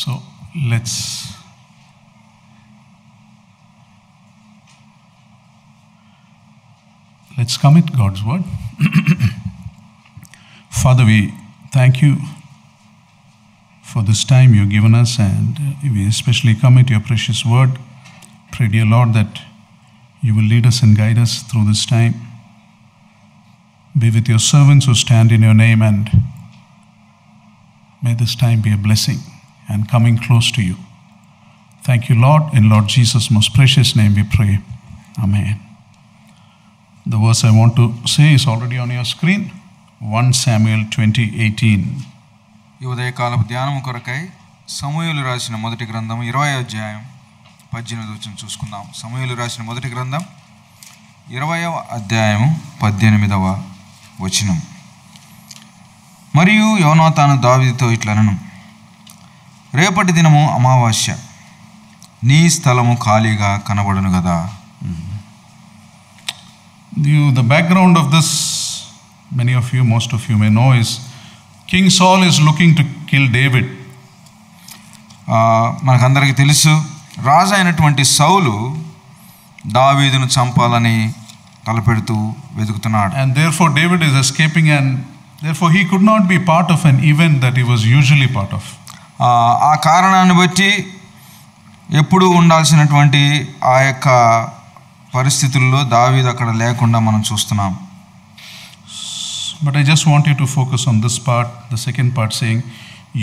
So let's commit God's word. Father, we thank you for this time you've given us, and we especially commit your precious word. Pray, dear Lord, that you will lead us and guide us through this time. Be with your servants who stand in your name, and may this time be a blessing and coming close to you. Thank you, Lord. In Lord Jesus' most precious name we pray. Amen. The verse I want to say is already on your screen. 1 Samuel 20:18. ఈ ఉదయకాలపు ధ్యానం కొరకై సమూయేలు రాసిన మొదటి గ్రంథం 20వ అధ్యాయం 18వ వచనం చూసుకుందాం. సమూయేలు రాసిన మొదటి గ్రంథం 20వ అధ్యాయం 18వ వచనం. మరియు యోనాతాను దావీదుతో ఇట్లనెను, రేపటి దినము అమావాస్య, నీ స్థలము ఖాళీగా కనబడును గదా. The background of this, many of you, most of you may know, is King Saul is looking to kill David. మనకందరికీ తెలుసు, రాజు అయినటువంటి సౌలు దావీదును చంపాలని తలపెడుతూ వెతుకుతున్నాడు. And therefore David is escaping, and therefore he could not be part of an event that he was usually part of. ఆ కారణాన్ని బట్టి ఎప్పుడు ఉండాల్సినటువంటి ఆ యొక్క పరిస్థితుల్లో దావీదు అక్కడ లేకుండా మనం చూస్తున్నాం. But I just want you to focus on this part, the second part, saying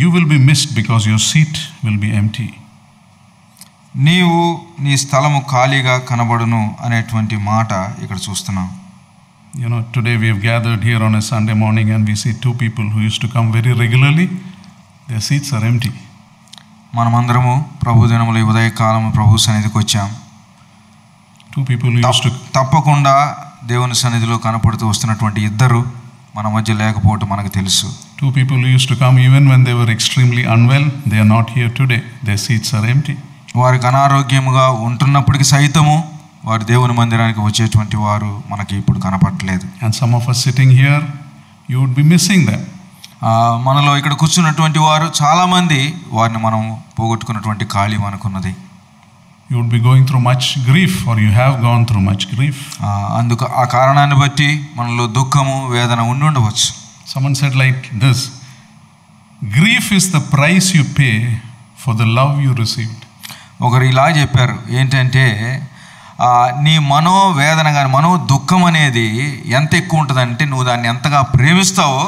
you will be missed because your seat will be empty. నీవు నీ స్థలము ఖాళీగా కనబడును అనేటువంటి మాట ఇక్కడ చూస్తున్నాం. You know, today we have gathered here on a Sunday morning and we see two people who used to come very regularly. Their seats are empty. మనమందరము ప్రభు దినములో ఉదయకాలం ప్రభు సన్నిధికి వచ్చాం. Two people who used to తప్పకుండా దేవుని సన్నిధిలో కనపడుతూ వస్తున్నటువంటి ఇద్దరు మన మధ్య లేకపోవటం మనకు తెలుసు. Two people who used to come even when they were extremely unwell, they are not here today. Their seats are empty. వారికి అనారోగ్యముగా ఉంటున్నప్పటికీ సైతము వారు దేవుని మందిరానికి వచ్చేటువంటి వారు మనకి ఇప్పుడు కనపడట్లేదు. And some of us sitting here, you would be missing them. మనలో ఇక్కడ కూర్చున్నటువంటి వారు చాలామంది వారిని మనం పోగొట్టుకున్నటువంటి ఖాళీ మనకున్నది. You would be going through much grief, or you have gone through much grief. అందుకు ఆ కారణాన్ని బట్టి మనలో దుఃఖము వేదన ఉండవచ్చు. Someone said like this, grief is the price you pay for the love you received. ఒకరు ఇలా చెప్పారు, ఏంటంటే నీ మనోవేదన కానీ మనో దుఃఖం అనేది ఎంత ఎక్కువ ఉంటుందంటే నువ్వు దాన్ని ఎంతగా ప్రేమిస్తావో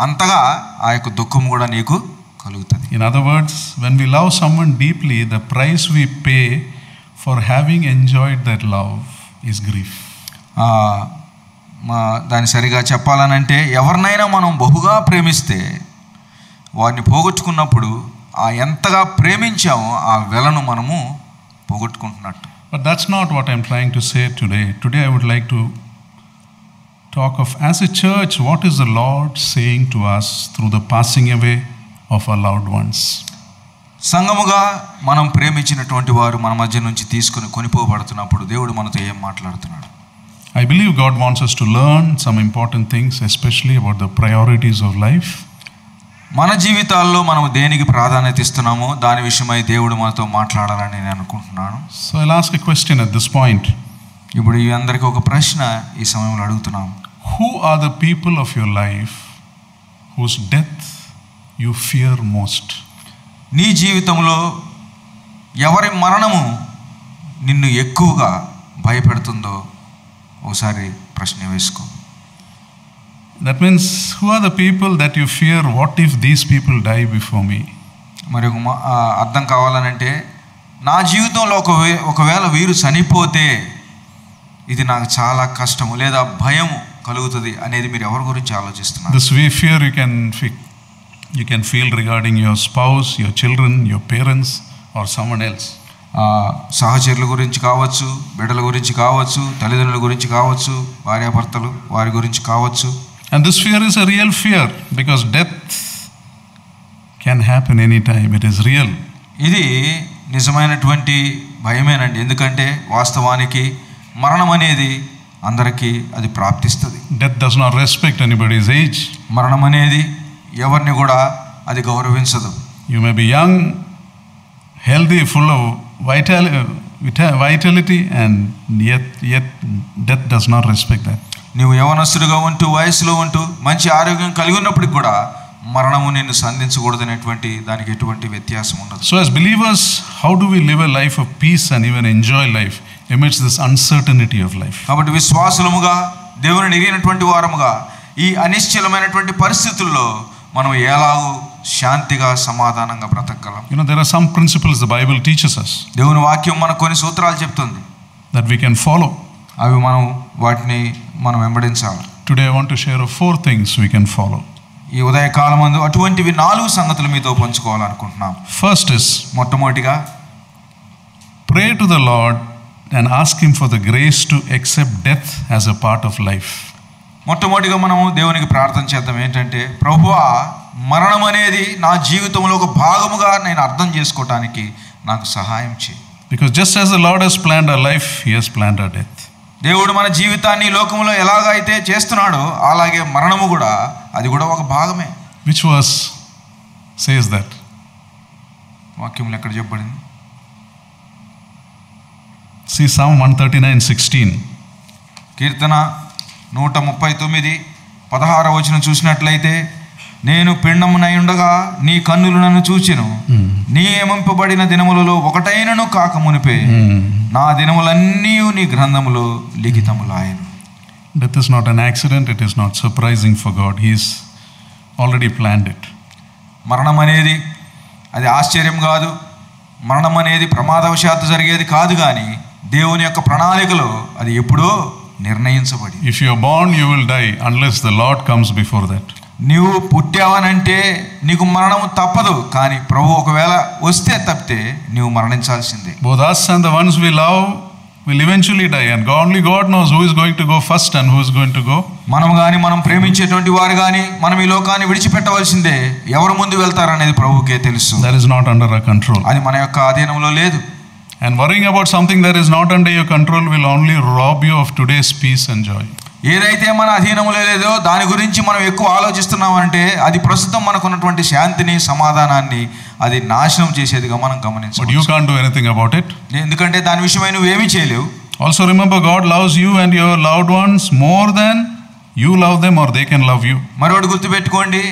అంతగా ఆ యొక్క దుఃఖం కూడా నీకు కలుగుతుంది. In other words, when we love someone deeply, the price we pay for having enjoyed that love is grief. దాన్ని సరిగా చెప్పాలనంటే ఎవరినైనా మనం బహుగా ప్రేమిస్తే వారిని పోగొట్టుకున్నప్పుడు ఆ ఎంతగా ప్రేమించామో ఆ వెలను మనము పోగొట్టుకుంటున్నట్టు. But that's not what I'm trying to say today. Today I would like to talk of, as a church, what is the Lord saying to us through the passing away of our loved ones. సంఘముగా మనం ప్రేమించినటువంటి వారు మన మధ్య నుంచి తీసుకుని కొనిపోబడుతున్నప్పుడు దేవుడు మనతో ఏం మాట్లాడుతున్నాడు? I believe God wants us to learn some important things, especially about the priorities of life. మన జీవితాల్లో మనం దేనికి ప్రాధాన్యత ఇస్తున్నామో దాని విషయమై దేవుడు మనతో మాట్లాడాలని నేను అనుకుంటున్నాను. So I'll ask a question at this point. ఇప్పుడు ఈ అందరికీ ఒక ప్రశ్న ఈ సమయంలో అడుగుతున్నాం. Who are the people of your life whose death you fear most? నీ జీవితంలో ఎవరి మరణము నిన్ను ఎక్కువగా భయపెడుతుందో ఒకసారి ప్రశ్న వేసుకో. That means, who are the people that you fear? What if these people die before me? మరి అర్థం కావాలనంటే నా జీవితంలో ఒకవేళ వీరు చనిపోతే ఇది నాకు చాలా కష్టము లేదా భయము కలుగుతుంది అనేది మీరు ఎవరి గురించి ఆలోచిస్తున్నారు? This fear you can feel regarding your spouse, your children, your parents, or someone else. సహచరుల గురించి కావచ్చు, బిడ్డల గురించి కావచ్చు, తల్లిదండ్రుల గురించి కావచ్చు, భార్యాభర్తలు వారి గురించి కావచ్చు. And this fear is a real fear because death can happen anytime. It is real. ఇది నిజమైనటువంటి భయమేనండి. ఎందుకంటే వాస్తవానికి మరణం అనేది అందరికీ అది ప్రాప్తిస్తుంది. Death does not respect anybody's age. మరణం అనేది ఎవరిని కూడా అది గౌరవించదు. You may be young, healthy, full of vitality, and yet death does not respect that. నీవు యవనస్తుడిగా ఉంటూ వయసులో ఉంటూ మంచి ఆరోగ్యం కలిగి ఉన్నప్పటికి కూడా మరణము నిన్ను సంధించకూడదనేటువంటి దానికి ఎటువంటి వ్యత్యాసం ఉండదు. So as believers, how do we live a life of peace and even enjoy life amidst this uncertainty of life? కాబట్టి విశ్వాసులముగా దేవుని ఎరిగినటువంటి వారముగా ఈ అనిశ్చలమైనటువంటి పరిస్థితుల్లో మనం ఎలాగూ శాంతిగా సమాధానంగా బ్రతకగలం? There are some principles the Bible teaches us. దేవుని వాక్యం మనకు కొన్ని సూత్రాలు చెప్తుంది that we can follow. అవి వాటిని మనం వెంబడించాలి. Today I want to share 4 things we can follow. ఈ ఉదయకాలమందు అటువంటివి 4 సంగతులు మీతో పంచుకోవాలనుకుంటున్నాం. First is, మొట్టమొదటిగా pray to the Lord and ask him for the grace to accept death as a part of life. మొట్టమొదటిగా మనము దేవునికి ప్రార్థన చేద్దాం. ఏంటంటే, ప్రభువా, మరణం అనేది నా జీవితంలో ఒక భాగముగా నేను అర్థం చేసుకోవటానికి నాకు సహాయం చేయి. Because just as the Lord has planned our life, he has planned our death. దేవుడు మన జీవితాన్ని లోకంలో ఎలాగైతే చేస్తున్నాడో అలాగే మరణము కూడా, అది కూడా ఒక భాగమే. Which verse says that? వాక్యంలో ఎక్కడ చెప్పబడింది? See Psalm 139:16. కీర్తన 139:16 వచనం చూసినట్లయితే, నేను పిండమునై ఉండగా నీ కన్నులు నన్ను చూచెను, నియమింపబడిన దినములలో ఒకటైనను కాక మునిపే నా దినములన్నీ నీ గ్రంథములో లిఖితములాయెను. Death is not an accident, it is not surprising for God. He's already planned it. మరణం అనేది అది ఆశ్చర్యం కాదు, మరణం అనేది ప్రమాదవశాత్తు జరిగేది కాదు, కానీ దేవుని యొక్క ప్రణాళికలో అది ఎప్పుడో నిర్ణయించబడి. If you are born, you will die unless the Lord comes before that. నీవు పుట్టావనంటే నీకు మరణం తప్పదు, కానీ ప్రభు ఒకవేళ వస్తే తప్పితే నీవు మరణించాల్సిందే. Both us and the ones we love will eventually die, and only God knows who is going to go first and who is going to go. మనం కానీ మనం ప్రేమించేటువంటి వారు కానీ మనం ఈ లోకాన్ని విడిచిపెట్టవలసిందే. ఎవరు ముందు వెళ్తారనేది ప్రభువుకే తెలుసు. That is not under our control. అది మన యొక్క అధీనంలో లేదు. And worrying about something that is not under your control will only rob you of today's peace and joy. ఏదైతే మన అధీనంలో లేదో దాని గురించి మనం ఎక్కువ ఆలోచిస్తున్నామంటే అది ప్రస్తుతం మనకు ఉన్నటువంటి శాంతిని, సమాధానాన్ని అది నాశనం చేసేదిగా మనం గమనించాలి. But you can't do anything about it. ఎందుకంటే దాని విషయమై నువ్వేమీ చేయలేవు. Also remember, God loves you and your loved ones more than you love them or they can love you. మరోటి గుర్తుపెట్టుకోండి,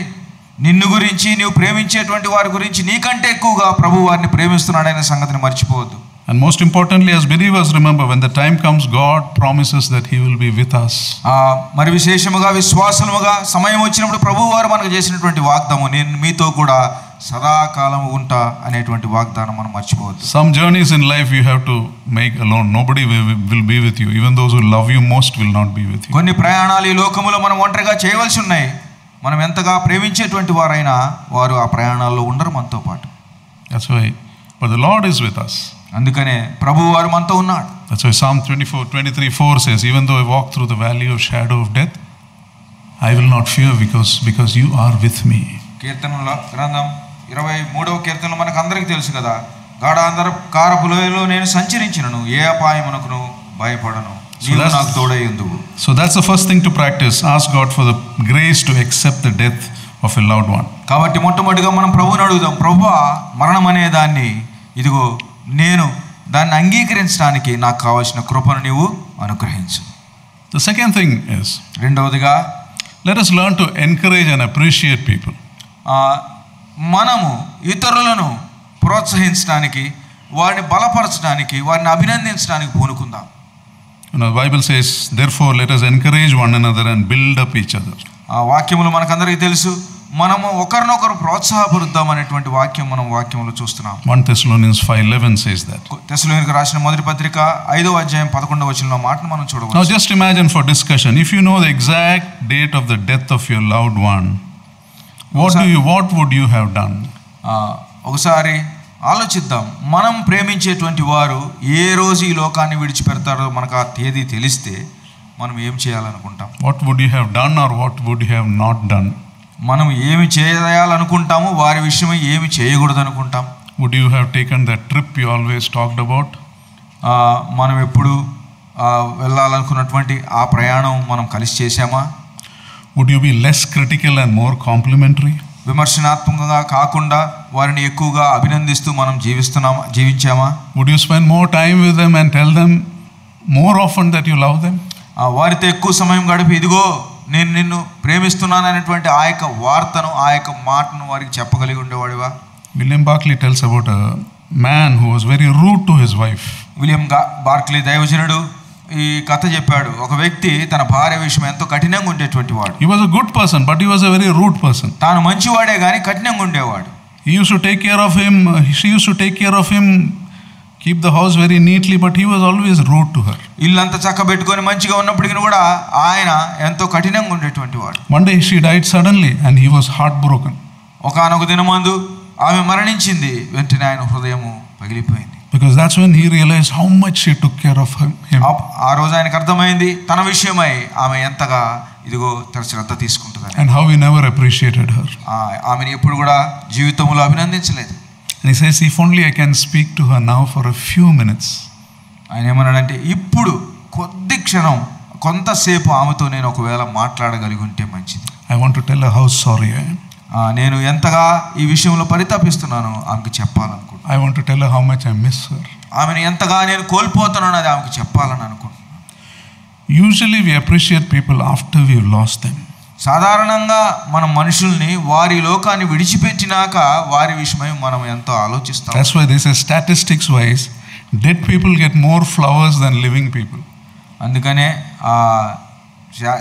నిన్ను గురించి నీవు ప్రేమించేటువంటి వారి గురించి నీకంటే ఎక్కువగా ప్రభు వారిని ప్రేమిస్తున్నాడనే సంగతిని మర్చిపోవద్దు. And most importantly, as believers, remember, when the time comes, God promises that he will be with us. మరి విశేషముగా విశ్వాసముగా సమయం వచ్చినప్పుడు ప్రభు వారు మనకు చేసినటువంటి వాగ్దానం, నేను మీతో కూడా సదాకాలం ఉంటా అనేటువంటి వాగ్దానం మనం మర్చిపోవద్దు. Some journeys in life you have to make alone. Nobody will be with you. Even those who love you most will not be with you. కొన్ని ప్రయాణాలు ఈ లోకములో మనం ఒంటరిగా చేయవలసి ఉన్నాయి. మనం ఎంతగా ప్రేమించేటువంటి వారైనా వారు ఆ ప్రయాణాల్లో ఉండరు మనతో పాటు. That's why, but the Lord is with us. అందుకనే ప్రభు వారు మనతో ఉన్నాడు. That's why Psalm 23:4 says, even though I walk through the valley of shadow of death, I will not fear because you are with me. కీర్తనల గ్రంథం 23వ కీర్తనలో మనకు అందరికీ తెలుసు కదా, గాఢాంధకారపు లోయలో నేను సంచరించినను ఏ అపాయమునకును భయపడను, నీవు నాకు తోడై ఉందువు. So that's the first thing to practice. Ask God for the grace to accept the death of a loved one. కాబట్టి మొట్టమొదటిగా మనం ప్రభువుని అడుగుదాం, ప్రభువా, మరణం అనే దాన్ని ఇదిగో నేను దాన్ని అంగీకరించడానికి నాకు కావాల్సిన కృపను నీవు అనుగ్రహించు. The second thing is, రెండవదిగా, let us learn to encourage and appreciate people. మనము ఇతరులను ప్రోత్సహించడానికి, వారిని బలపరచడానికి, వారిని అభినందించడానికి పూనుకుందాం. The Bible says, therefore let us encourage one another and build up each other. ఆ వాక్యములు మనకందరికీ తెలుసు. మనము ఒకరినొకరు ప్రోత్సాహపరుద్దాం అనేటువంటి వాక్యం మనం వాక్యంలో చూస్తున్నాం. 1 Thessalonians 5:11 says that. తెస్సలోనికీయులకు రాసిన మొదటి పత్రిక 5వ అధ్యాయం 11వ వచనంలో మాటను మనం చూడవచ్చు. Now just imagine for discussion, if you know the exact date of the death of your loved one, what would you have done? ఒకసారి ఆలోచిద్దాం. మనం ప్రేమించేటువంటి వారు ఏ రోజు ఈ లోకాన్ని విడిచిపెడతారో మనకు ఆ తేదీ తెలిస్తే మనం ఏం చేయాలనుకుంటాం? What would you have done or what would you have not done? మనం ఏమి చేయాలనుకుంటాము, వారి విషయమై ఏమి చేయకూడదు అనుకుంటాం. Would you have taken that trip you always talked about? మనం ఎప్పుడు వెళ్ళాలనుకున్నటువంటి ఆ ప్రయాణం మనం కలిసి చేశామా? Would you be less critical and more complimentary? విమర్శనాత్మకంగా కాకుండా వారిని ఎక్కువగా అభినందిస్తూ మనం జీవించామా? Would you spend more time with them and tell them more often that you love them? వారితో ఎక్కువ సమయం గడిపి ఇదిగో నేను నిన్ను ప్రేమిస్తున్నాను అనేటువంటి ఆ యొక్క వార్తను, ఆ యొక్క మాటను వారికి చెప్పగలిగి ఉండేవాడివా? William Barclay tells about a man who was very rude to his wife. William Barkley దైవజనుడు ఈ కథ చెప్పాడు. ఒక వ్యక్తి తన భార్య విషయం ఎంతో కఠినంగా ఉండేటువంటి వాడు. He was a good person, but he was a very rude person. తాను మంచివాడే కానీ కఠినంగా ఉండేవాడు. He used to take care of him. She used to take care of him, keep the house very neatly, but he was always rude to her. ఇల్లంతా చక్కబెట్టుకొని మంచిగా ఉన్నప్పటికీ కూడా ఆయన ఎంతో కఠినంగా ఉండేటువంటి వాడు. One day she died suddenly and he was heartbroken. ఒకానొక దినమందు ఆమె మరణించింది. వెంటనే ఆయన హృదయము పగిలిపోయింది. Because that's when he realized how much she took care of him. ఆ రోజు ఆయనకు అర్థమైంది తన విషయమై ఆమె ఎంతగా ఇదిగో తన శ్రద్ధ తీసుకుంటుందని. And how he never appreciated her. ఆమెను ఎప్పుడు కూడా జీవితంలో అభినందించలేదు. And he says, if only I can speak to her now for a few minutes. ఆయన ఏమన్నాడంటే ఇప్పుడు కొద్ది క్షణం కొంతసేపు ఆమెతో నేను ఒకవేళ మాట్లాడగలిగి ఉంటే మంచిది. I want to tell her how sorry I am. నేను ఎంతగా ఈ విషయంలో పరితపిస్తున్నానో ఆమెకు చెప్పాలనుకుంటున్నాను. I want to tell her how much I miss her. ఆమెను ఎంతగా నేను కోల్పోతున్నానో అది ఆమెకు చెప్పాలని అనుకుంటున్నాను. Usually we appreciate people after we've lost them. సాధారణంగా మనం మనుషుల్ని వారి లోకాన్ని విడిచిపెట్టినాక వారి విషయమై మనం ఎంతో ఆలోచిస్తాం. That's why they say statistics wise dead people get more flowers than living people. అందుకనే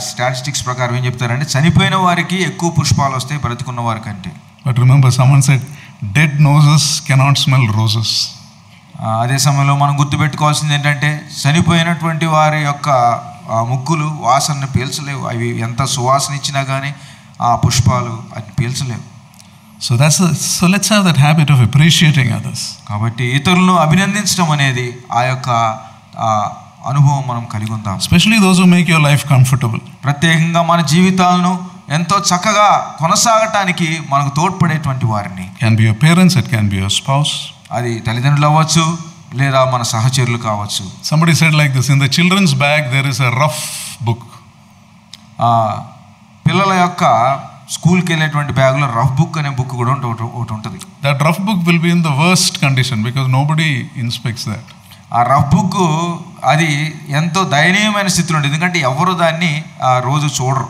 స్టాటిస్టిక్స్ ప్రకారం ఏం చెప్తారంటే చనిపోయిన వారికి ఎక్కువ పుష్పాలు వస్తాయి బ్రతికున్న వారి కంటే. But remember, someone said dead noses cannot smell roses. అదే సమయంలో మనం గుర్తుపెట్టుకోవాల్సింది ఏంటంటే చనిపోయినటువంటి వారి యొక్క ముక్కులు వాసనను పీల్చలేవు. అవి ఎంత సువాసన ఇచ్చినా కానీ ఆ పుష్పాలు అది పీల్చలేవు. So let's have that habit of appreciating others. కాబట్టి ఇతరులను అభినందించడం అనేది ఆ యొక్క అనుభవం మనం కలిగి ఉందాం. Especially those who make your life comfortable. ప్రత్యేకంగా మన జీవితాలను ఎంతో చక్కగా కొనసాగటానికి మనకు తోడ్పడేటువంటి వారిని. Can be your parents, it can be your spouse. అది తల్లిదండ్రులు అవ్వచ్చు లేదా మన సహచరులు కావచ్చు. Somebody said like this, in the children's bag there is a rough book. పిల్లల యొక్క స్కూల్కి వెళ్ళేటువంటి బ్యాగ్లో రఫ్ బుక్ అనే బుక్ కూడా ఒకటి ఉంటుంది. That rough book will be in the worst condition because nobody inspects that. ఆ రఫ్ బుక్ అది ఎంతో దయనీయమైన స్థితిలో ఉంటుంది, ఎందుకంటే ఎవరు దాన్ని రోజు చూడరు.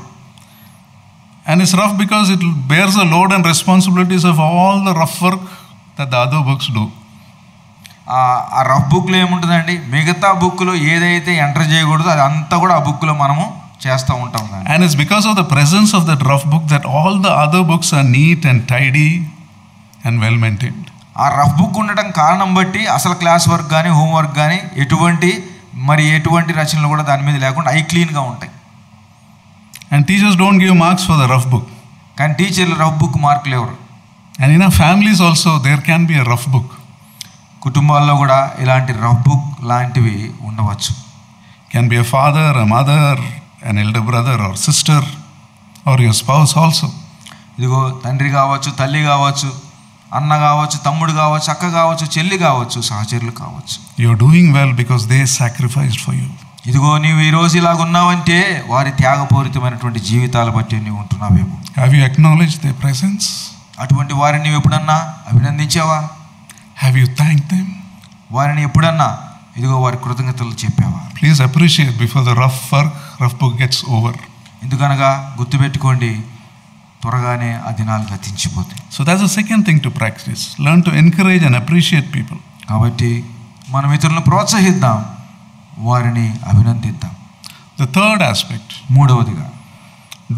And it's rough because it bears the load and responsibilities of all the rough work that the other books do. ఆ రఫ్ బుక్లో ఏముంటుందండి, మిగతా బుక్లో ఏదైతే ఎంటర్ చేయకూడదో అది అంతా కూడా ఆ బుక్లో మనము చేస్తూ ఉంటాం. And it's because of the presence of that rough book that all the other books are neat and tidy and well maintained. ఆ రఫ్ బుక్ ఉండటం కారణం బట్టి అసలు క్లాస్ వర్క్ కానీ హోంవర్క్ కానీ ఎటువంటి రచనలు కూడా దాని మీద లేకుండా అవి క్లీన్గా ఉంటాయి. And teachers don't give marks for the rough book. కానీ టీచర్లు రఫ్ బుక్ మార్కులు ఎవరు. And in our families also there can be a rough book. కుటుంబాల్లో కూడా ఇలాంటి రఫ్ బుక్ లాంటివి ఉండవచ్చు. Can be a father, a mother, an elder brother or sister or your spouse also. ఇదిగో తండ్రి కావచ్చు, తల్లి కావచ్చు, అన్న కావచ్చు, తమ్ముడు కావచ్చు, అక్క కావచ్చు, చెల్లి కావచ్చు, సహచరులు కావచ్చు. You're doing well because they sacrificed for you. ఇదిగో నీవు ఈరోజు ఇలాగ ఉన్నావంటే వారి త్యాగపూరితమైనటువంటి జీవితాల బట్టి నీవు ఉంటున్నావేమో. Have you acknowledged their presence? అటువంటి వారిని నీవు ఎప్పుడన్నా అభినందించావా? Have you thanked them? వారిని ఎప్పుడన్నా ఇదిగో వారి కృతజ్ఞతలు చెప్పావా? Please appreciate before the rough book gets over. ఎందుకనగా గుర్తుపెట్టుకోండి, త్వరగానే ఆ దినాలు గతించిపోతాయి. So that's the second thing to practice. Learn to encourage and appreciate people. కాబట్టి మనం ఇతరులను ప్రోత్సహిద్దాం, వారిని అభినందిద్దాం. The third aspect. మూడవదిగా,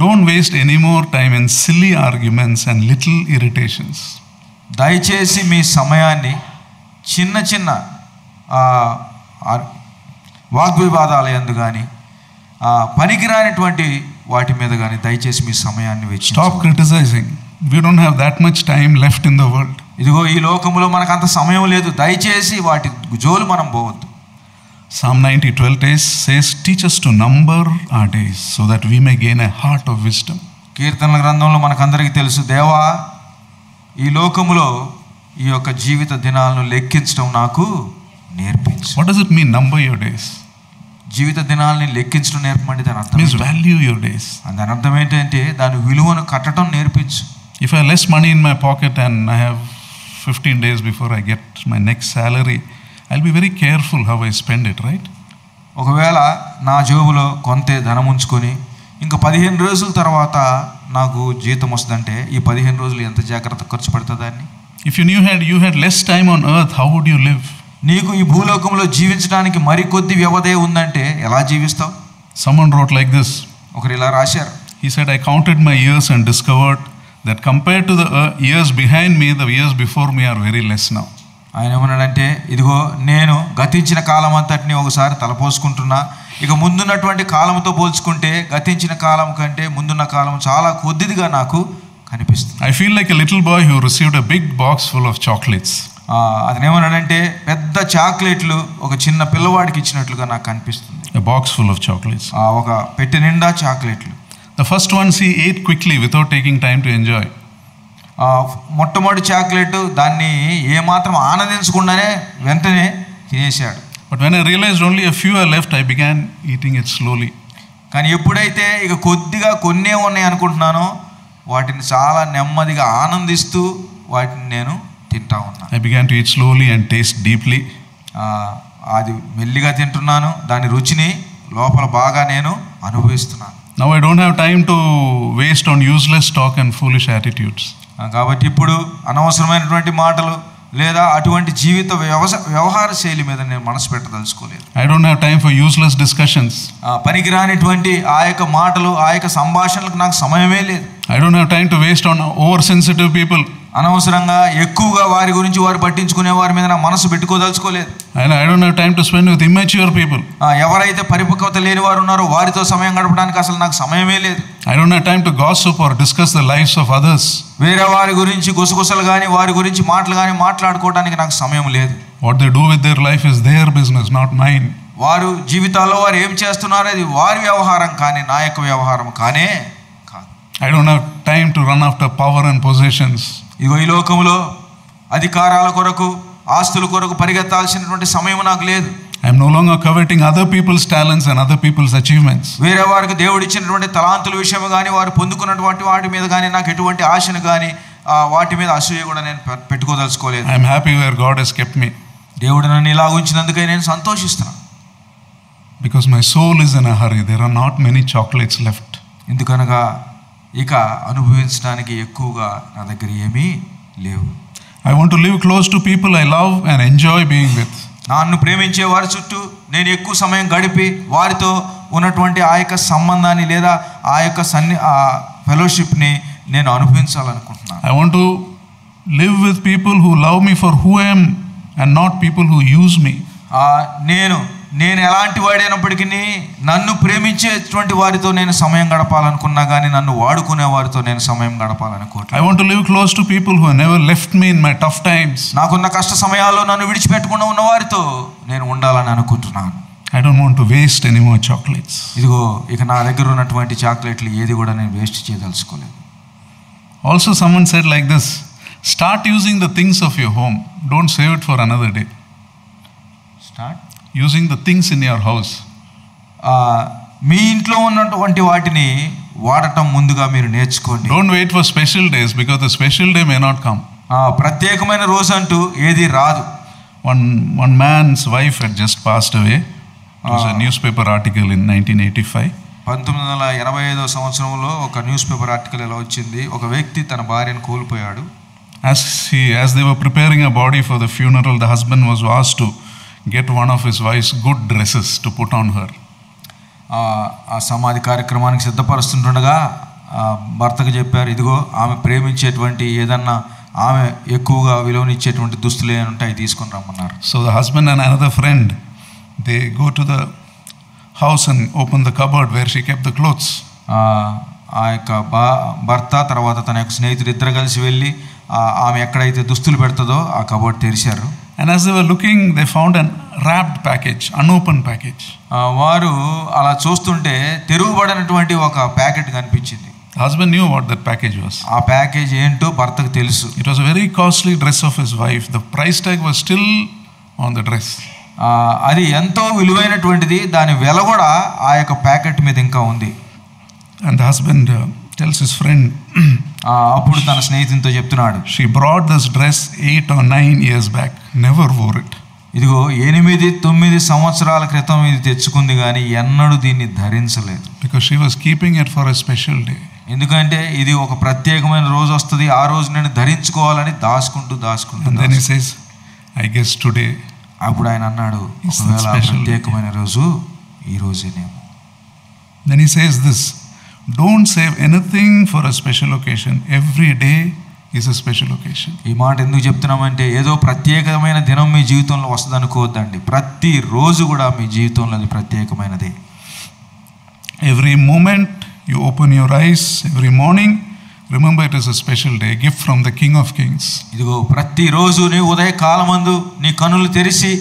don't waste any more time in silly arguments and little irritations. దయచేసి మీ సమయాన్ని చిన్న చిన్న వాగ్వివాదాల యందు కానీ పనికిరానటువంటి వాటి మీద కానీ దయచేసి మీ సమయాన్ని వెచ్చించండి. Stop criticizing. We don't have that much time left in the world. ఇదిగో ఈ లోకంలో మనకు అంత సమయం లేదు, దయచేసి వాటి జోలు మనం పోవద్దు. Psalm 90:12 says, teach us to number our days so that we may gain a heart of wisdom. కీర్తనల గ్రంథంలో మనకందరికీ తెలుసు, దేవా ఈ లోకములో ఈ యొక్క జీవిత దినాలను లెక్కించడం నాకు నేర్పించు. What does it mean, number your days? జీవిత దినాలని లెక్కించడం నేర్పమంటే దాని అర్థం means value your days. దాని అర్థం ఏంటంటే దాని విలువను కట్టడం నేర్పించు. If I have less money in my pocket and I have 15 days before I get my next salary, I'll be very careful how I spend it, right? ఒకవేళ నా జేబులో కొంతే ధనం ఉంచుకొని ఇంకా 15 రోజుల తర్వాత నాకు జీతం వస్తుందంటే ఈ 15 రోజులు ఎంత జాగ్రత్త ఖర్చు పెడతాదాన్ని? If you knew you had less time on earth, how would you live? నీకు ఈ భూలోకంలో జీవించడానికి మరికొద్ది వ్యవధి ఉందంటే ఎలా జీవిస్తావు? Someone wrote like this. ఒకరు ఇలా రాశారు. He said, I counted my years and discovered that compared to the years behind me, the years before me are very less now. ఆయన ఏమన్నాడంటే, ఇదిగో నేను గతించిన కాలం అంతటిని ఒకసారి తలపోసుకుంటున్నా, ఇక ముందున్నటువంటి కాలంతో పోల్చుకుంటే గతించిన కాలం కంటే ముందున్న కాలం చాలా కొద్దిదిగా నాకు కనిపిస్తుంది. I feel like a little boy who received a big box full of chocolates. అతను ఏమన్నాడంటే, పెద్ద చాక్లెట్లు ఒక చిన్న పిల్లవాడికి ఇచ్చినట్లుగా నాకు కనిపిస్తుంది. A box full of chocolates. ఒక పెట్టె నిండా చాక్లెట్లు. The first ones he ate quickly without taking time to enjoy. మొట్టమొదటి చాక్లెట్ దాన్ని ఏమాత్రం ఆనందించకుండానే వెంటనే తినేశాడు. But when I realized only a few are left, I began eating it slowly. కానీ ఎప్పుడైతే ఇక కొద్దిగా కొన్నే ఉన్నాయి అనుకుంటున్నానో వాటిని చాలా నెమ్మదిగా ఆనందిస్తూ వాటిని నేను తింటా ఉన్నాను. I began to eat slowly and taste deeply. అది మెల్లిగా తింటున్నాను, దాని రుచిని లోపల బాగా నేను అనుభవిస్తున్నాను. Now I don't have time to waste on useless talk and foolish attitudes. కాబట్టి ఇప్పుడు అనవసరమైనటువంటి మాటలు లేదా అటువంటి జీవిత వ్యవహార శైలి మీద నేను మనసు పెట్టదలుచుకోలేదు. I don't have time for useless discussions. పనికిరానిటువంటి ఆ యొక్క మాటలు, ఆ యొక్క సంభాషణలకు నాకు సమయమే లేదు. I don't have time to waste on oversensitive people. అనవసరంగా ఎక్కువగా వారి గురించి వారు పట్టించుకునే వారి మీద నా మనసు పెట్టుకోదలుచుకోలేదు. I don't have time to spend with immature people. ఎవరైతే పరిపక్వత లేని వారు ఉన్నారో వారితో సమయం గడపడానికి అసలు నాకు సమయమే లేదు. I don't have time to gossip or discuss the lives of others. వేరే వారి గురించి గుసగుసలు కానీ వారి గురించి మాటలు కానీ మాట్లాడుకోవడానికి నాకు సమయం లేదు. What they do with their life is their business, not mine. వారు జీవితాల్లో వారు ఏం చేస్తున్నారో అది వారి వ్యవహారం కానీ నా యొక్క వ్యవహారం కానే కాదు. I don't have time to run after power and possessions. ఇగో ఈ లోకంలో అధికారాల కొరకు ఆస్తుల కొరకు పరిగెత్తాల్సినటువంటి సమయం నాకు లేదు. I am no longer coveting other people's talents and other people's achievements. వేరే వారికి దేవుడు ఇచ్చినటువంటి తలాంతుల విషయం కానీ వారు పొందుకున్నటువంటి వాటి మీద కానీ నాకు ఎటువంటి ఆశను కానీ వాటి మీద అసూయ కూడా నేను పెట్టుకోదలుచుకోలేదు. I am happy where God has kept me. దేవుడు నన్ను ఇలా ఉంచినందుకే నేను సంతోషిస్తున్నాను. Because my soul is in a hurry. There are not many chocolates left. ఎందుకనగా ఇక అనుభవించడానికి ఎక్కువగా నా దగ్గర ఏమీ లేవు. I want to live close to people I love and enjoy being with. నన్ను ప్రేమించే వారి చుట్టూ నేను ఎక్కువ సమయం గడిపి వారితో ఉన్నటువంటి ఆ యొక్క సంబంధాన్ని లేదా ఆ యొక్క ఫెలోషిప్ని నేను అనుభవించాలనుకుంటున్నాను. I want to live with people who love me for who I am and not people who use me. నేను ఎలాంటి వాడైనప్పటికీ నన్ను ప్రేమించేటువంటి వారితో నేను సమయం గడపాలనుకున్నా కానీ నన్ను వాడుకునే వారితో నేను సమయం గడపాలనుకోవట్లేదు. I want to live close to people who have never left me in my tough times. నాకున్న కష్ట సమయాల్లో నన్ను విడిచిపెట్టకుండా ఉన్న వారితో నేను ఉండాలని అనుకుంటున్నాను. I don't want to waste any more chocolates. ఇదిగో ఇక నా దగ్గర ఉన్నటువంటి చాక్లెట్లు ఏది కూడా నేను waste చేయదలుచుకోలేదు. Also someone said like this, start using the things of your home. Don't save it for another day. Start using the things in your house. మీ ఇంట్లో ఉన్నటువంటి వాటిని వాడటం ముందుగా మీరు నేర్చుకోండి. Don't wait for special days because the special day may not come. ప్రత్యేకమైన రోజు అంటూ ఏది రాదు. One man's wife had just passed away. It was a newspaper article in 1985. 1985వ సంవత్సరంలో ఒక న్యూస్ పేపర్ ఆర్టికల్ ఎలా వచ్చింది, ఒక వ్యక్తి తన భార్యను కోల్పోయాడు. As they were preparing a body for the funeral, the husband was asked to get one of his wife's good dresses to put on her. ఆ సమాధి కార్యక్రమానికి సిద్ధపరుస్తుండగా భర్తకు చెప్పారు, ఇదిగో ఆమె ప్రేమించేటువంటి ఏదన్నా ఆమె ఎక్కువగా విలువనిచ్చేటువంటి దుస్తులు ఏమైనా ఉంటే అవి తీసుకొని రమ్మన్నారు. So the husband and another friend, they go to the house and open the cupboard where she kept the clothes. ఆ యొక్క భర్త తర్వాత తన యొక్క స్నేహితుడు ఇద్దరు కలిసి వెళ్ళి ఆమె ఎక్కడైతే దుస్తులు పెడుతుందో ఆ కబోర్డ్ తెరిచారు. And as they were looking, they found an wrapped package, unopened package. వారు అలా చూస్తుంటే తెరువబడినటువంటి ఒక ప్యాకెట్ కనిపించింది. The husband knew what that package was. ఆ ప్యాకేజ్ ఏంటో భర్తకు తెలుసు. It was a very costly dress of his wife. The price tag was still on the dress. అది ఎంతో విలువైనటువంటిది, దాని వెల కూడా ఆ యొక్క ప్యాకెట్ మీద ఇంకా ఉంది. And the husband tells his friend, అప్పుడు తన స్నేహితునితో చెప్తున్నాడు, she brought this dress 8 or 9 years back, never wore it. ఇదిగో 8-9 సంవత్సరాల క్రితం ఇది తెచ్చుకుంది కానీ ఎన్నడూ దీన్ని ధరించలేదు. Because she was keeping it for a special day. ఎందుకంటే ఇది ఒక ప్రత్యేకమైన రోజు వస్తుంది, ఆ రోజు నేను ధరించుకోవాలని దాచుకుంటూ. And then he says, I guess today. అప్పుడు ఆయన అన్నాడు, ఒకవేళ ప్రత్యేకమైన రోజు ఈ రోజేనేమో. Then he says this, don't save anything for a special occasion. Every day is a special occasion. ఈ మాట ఎందుకు చెప్తున్నామంటే ఏదో ప్రత్యేకమైన దినం మీ జీవితంలో వస్తుంది అనుకోవద్దండి. ప్రతి రోజు కూడా మీ జీవితంలో అది ప్రత్యేకమైనదే. Every moment you open your eyes, every morning, remember it is a special day, gift from the King of Kings. ఇదిగో ప్రతిరోజు నీ ఉదయకాలమందు నీ కన్నులు తెరిచి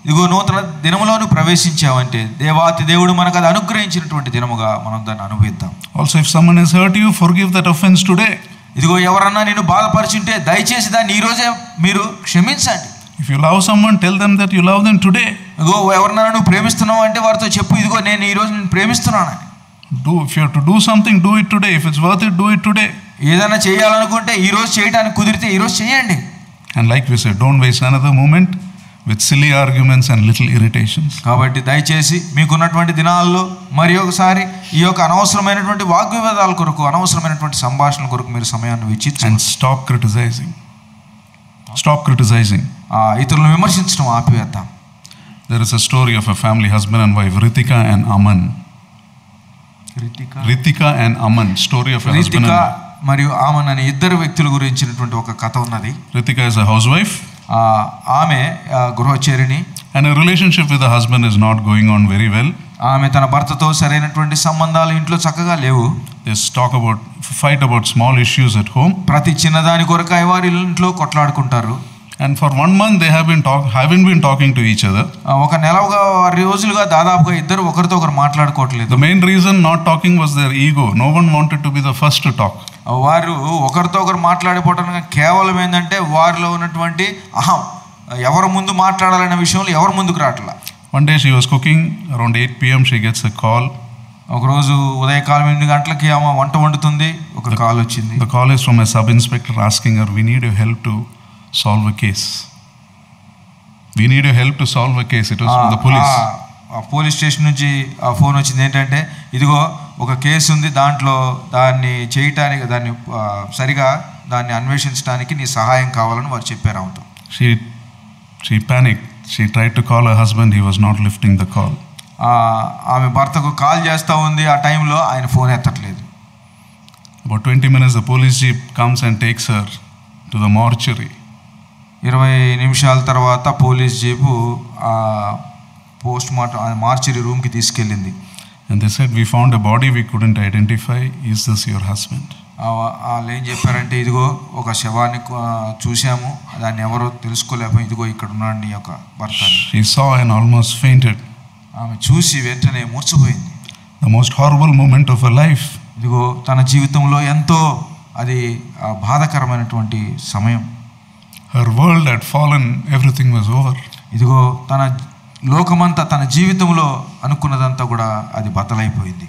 ఇదిగో నూతన దినములోను ప్రవేశించావంటే దేవాతి దేవుడు మనకు అది అనుగ్రహించినటువంటి దినముగా మనం దాన్ని అనుభవిద్దాం. Also, if someone has hurt you, forgive that offense today. ఇదిగో ఎవరన్నా నిన్ను బాధపరిచుంటే దయచేసి దాన్ని ఈ రోజే మీరు క్షమించండి. If you love someone, tell them that you love them today. ఇదిగో ఎవరన్నా నువ్వు ప్రేమిస్తున్నావు అంటే వారితో చెప్పు, ఇదిగో నేను ఈ రోజు నేను ప్రేమిస్తున్నానని. If you have to do something, do it today. If it's worth it, do it today. ఏదైనా చేయాలనుకుంటే ఈ రోజు చేయడానికి కుదిరితే ఈ రోజు చేయండి. And like we said, don't waste another moment with silly arguments and little irritations. కాబట్టి దయచేసి మీకున్నటువంటి దినాల్లో మరి ఒకసారి ఈ యొక్క అనవసరమైనటువంటి వాగ్వివాదాల కొరకు, అనవసరమైనటువంటి సంభాషణల కొరకు మీరు సమయాన్ని వెచ్చించండి. And stop criticizing. Stop criticizing. ఇతరులను విమర్శించడం ఆపివేద్దాం. There is a story of a family, husband and wife, Ritika and Aman. Ritika and Aman, story of a husband and wife. మరియు ఆమన్ అనే ఇద్దరు వ్యక్తుల గురించినటువంటి ఒక కథ ఉన్నది. Ritika is a housewife. ఆమె గృహచరిణి. And her relationship with the husband is not going on very well. ఆమె తన భర్తతో సరైనటువంటి సంబంధాలు ఇంట్లో చక్కగా లేవు. They fight about small issues at home. ప్రతి చిన్నదాని కొరకై వారి ఇంట్లో కొట్లాడుకుంటారు. And for 1 month they haven't been talking to each other. ఒక నెలగా 6 రోజులుగా దాదాపుగా ఇద్దరు ఒకరితో ఒకరు మాట్లాడుకోవట్లేదు. The main reason not talking was their ego. No one wanted to be the first to talk. వారు ఒకరితో ఒకరు మాట్లాడిపోవడానికి కేవలం ఏంటంటే వారిలో ఉన్నటువంటి అహం, ఎవరు ముందు మాట్లాడాలనే విషయంలో ఎవరు ముందుకు రావట్లా. One day she was cooking, around 8 p.m. she gets a call. ఒకరోజు ఉదయకాలం 8 గంటలకి ఆమె వంట వండుతుంది, ఒక కాల్ వచ్చింది. The call is from a sub inspector asking her, we need your help to solve a case. We need your help to solve a case. It was from the police. Police station నుంచి ఆ phone వచ్చింది. ఏంటంటే ఇదిగో ఒక case ఉంది, దాంట్లో దాన్ని చేయటానికి, దాన్ని సరిగా దాన్ని అన్వేషించడానికి నీ సహాయం కావాలని వారు చెప్పారు ఆమెతో. She panicked. She tried to call her husband. He was not lifting the call. ఆమె భర్తకు కాల్ చేస్తూ ఉంది. ఆ టైంలో ఆయన phone ఎత్తట్లేదు. About 20 minutes the police jeep comes and takes her to the mortuary. 20 నిమిషాల తర్వాత police jeep post mortem mortuary రూమ్కి తీసుకెళ్ళింది. And they said, we found a body we couldn't identify. Is this your husband? వాళ్ళు ఏం చెప్పారంటే, ఇదిగో ఒక శవాన్ని చూసాము, దాన్ని ఎవరో తెలుసుకోలేకపోయి, ఇదిగో ఇక్కడ ఉన్నాడు నీ యొక్క భర్త. She saw and almost fainted. ఆమె చూసి వెంటనే మూర్ఛపోయింది. The most horrible moment of her life. ఇదిగో తన జీవితంలో ఎంతో అది బాధాకరమైనటువంటి సమయం. Her world had fallen. Everything was over. ఇదిగో తన లోకమంతా, తన జీవితంలో అనుకున్నదంతా కూడా అది బద్దలైపోయింది.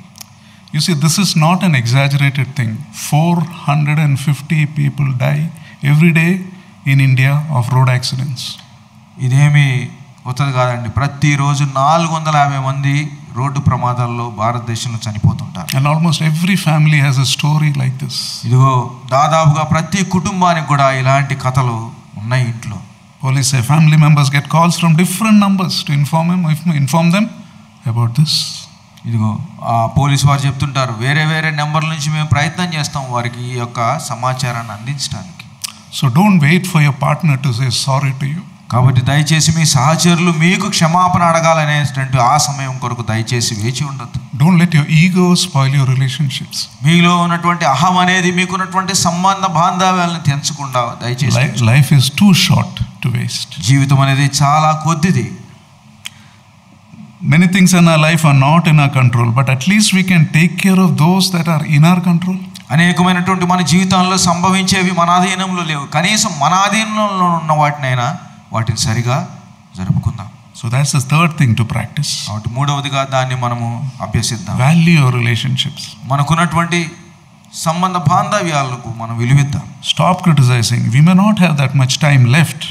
You see, this is not an exaggerated thing. 450 people die every day in India of road accidents. ఇదేమి కొత్తది కాదండి. ప్రతిరోజు 450 మంది రోడ్డు ప్రమాదాల్లో భారతదేశంలో చనిపోతుంటారు. And almost every family has a story like this. ఇదిగో దాదాపుగా ప్రతి కుటుంబానికి కూడా ఇలాంటి కథలు ఉన్నాయి ఇంట్లో. Police say family members get calls from different numbers to inform them about this. ఇదిగో పోలీసు వారు చెప్తుంటారు, వేరే వేరే నెంబర్ల నుంచి మేము ప్రయత్నం చేస్తాం వారికి ఈ యొక్క సమాచారాన్ని అందించడానికి. So don't wait for your partner to say sorry to you. కాబట్టి దయచేసి మీ సహచరులు మీకు క్షమాపణ అడగాలనేటువంటి ఆ సమయం కొరకు దయచేసి వేచి ఉండొద్దు. Don't let your ego spoil your relationships. మీలో ఉన్నటువంటి అహం అనేది మీకున్నటువంటి సంబంధ బాంధవ్యాలను తెంచకుండా దయచేసి. Life is too short to waste. జీవితం అనేది చాలా కొద్దిది. Many things in our life are not in our control, but at least we can take care of those that are in our control. అనేకమైనటువంటి మన జీవితంలో సంభవించేవి మన ఆధీనంలో లేవు. కనీసం మన ఆధీనంలో ఉన్న వాటిని సరిగా జరుపుకుందాం. So that's the third thing to practice. కాబట్టి మూడవదిగా దాన్ని మనము అభ్యసిద్దాం. Value your relationships. మనకున్నటువంటి సంబంధ బాంధవ్యాలకు మనం విలువిద్దాం. Stop criticizing. We may not have that much time left.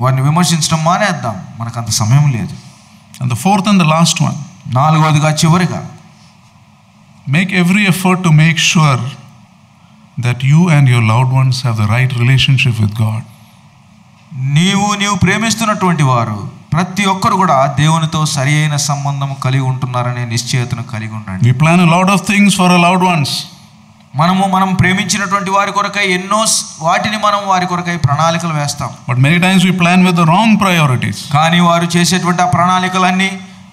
వారిని విమర్శించడం మానేద్దాం, మనకు అంత సమయం లేదు. And the fourth and the last one, నాలుగవదిగా చివరిగా, make every effort to make sure that you and your loved ones have the right relationship with God. నీవు ప్రేమిస్తున్నటువంటి వారు ప్రతి ఒక్కరు కూడా దేవునితో సరి అయిన సంబంధం కలిగి ఉంటున్నారనే నిశ్చయతను కలిగి ఉండండి. We plan a lot of things for our loved ones. మనం ప్రేమించినటువంటి వారి కొరకై ఎన్నో వాటిని మనం వారి కొరకై ప్రణాళికలు వేస్తాం. But many times we plan with the wrong priorities. కానీ వారు చేసేటువంటి ఆ ప్రణాళికలన్నీ